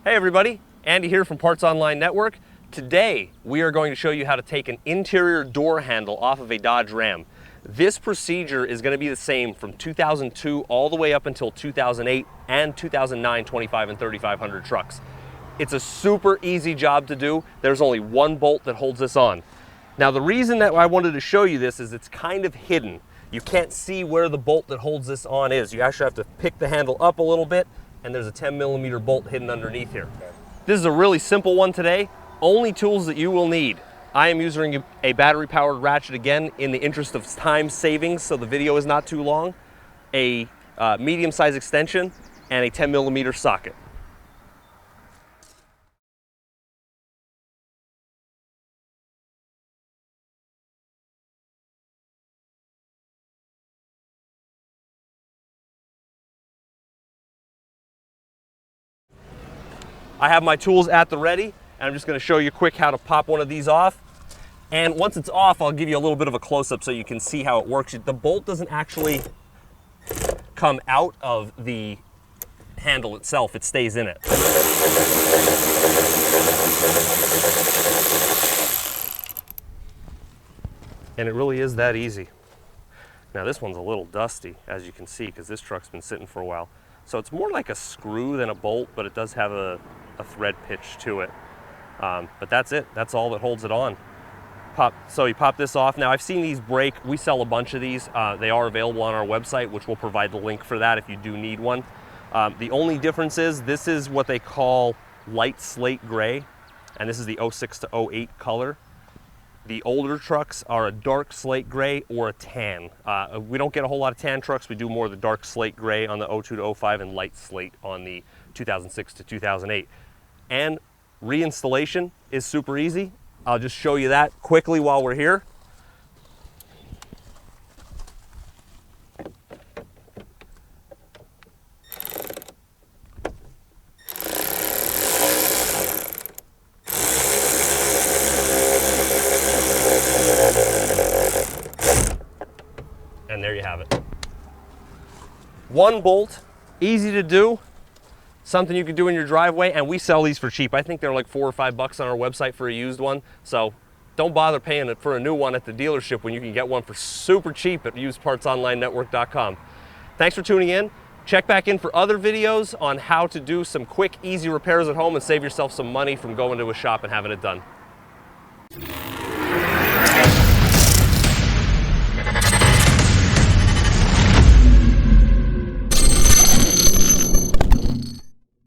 Hey everybody, Andy here from Parts Online Network. Today we are going to show you how to take an interior door handle off of a Dodge Ram. This procedure is going to be the same from 2002 all the way up until 2008 and 2009 25 and 3500 trucks. It's a super easy job to do. There's only one bolt that holds this on. Now the reason that I wanted to show you this is it's kind of hidden. You can't see where the bolt that holds this on is. You actually have to pick the handle up a little bit, and there's a 10mm bolt hidden underneath here. This is a really simple one today. Only tools that you will need. I am using a battery powered ratchet again in the interest of time savings so the video is not too long, a medium size extension, and a 10mm socket. I have my tools at the ready, and I'm just going to show you quick how to pop one of these off. And once it's off, I'll give you a little bit of a close-up so you can see how it works. The bolt doesn't actually come out of the handle itself, it stays in it. And it really is that easy. Now this one's a little dusty, as you can see, because this truck's been sitting for a while. So it's more like a screw than a bolt, but it does have a thread pitch to it. But that's it. That's all that holds it on. So you pop this off. Now I've seen these break. We sell a bunch of these. They are available on our website, which will provide the link for that if you do need one. The only difference is this is what they call light slate gray, and this is the 06 to 08 color. The older trucks are a dark slate gray or a tan. We don't get a whole lot of tan trucks. We do more of the dark slate gray on the 02 to 05 and light slate on the 2006 to 2008. And reinstallation is super easy. I'll just show you that quickly while we're here. And there you have it. One bolt, easy to do, something you can do in your driveway, and we sell these for cheap. I think they're like $4 or $5 on our website for a used one. So don't bother paying it for a new one at the dealership when you can get one for super cheap at usedpartsonlinenetwork.com. Thanks for tuning in. Check back in for other videos on how to do some quick, easy repairs at home and save yourself some money from going to a shop and having it done.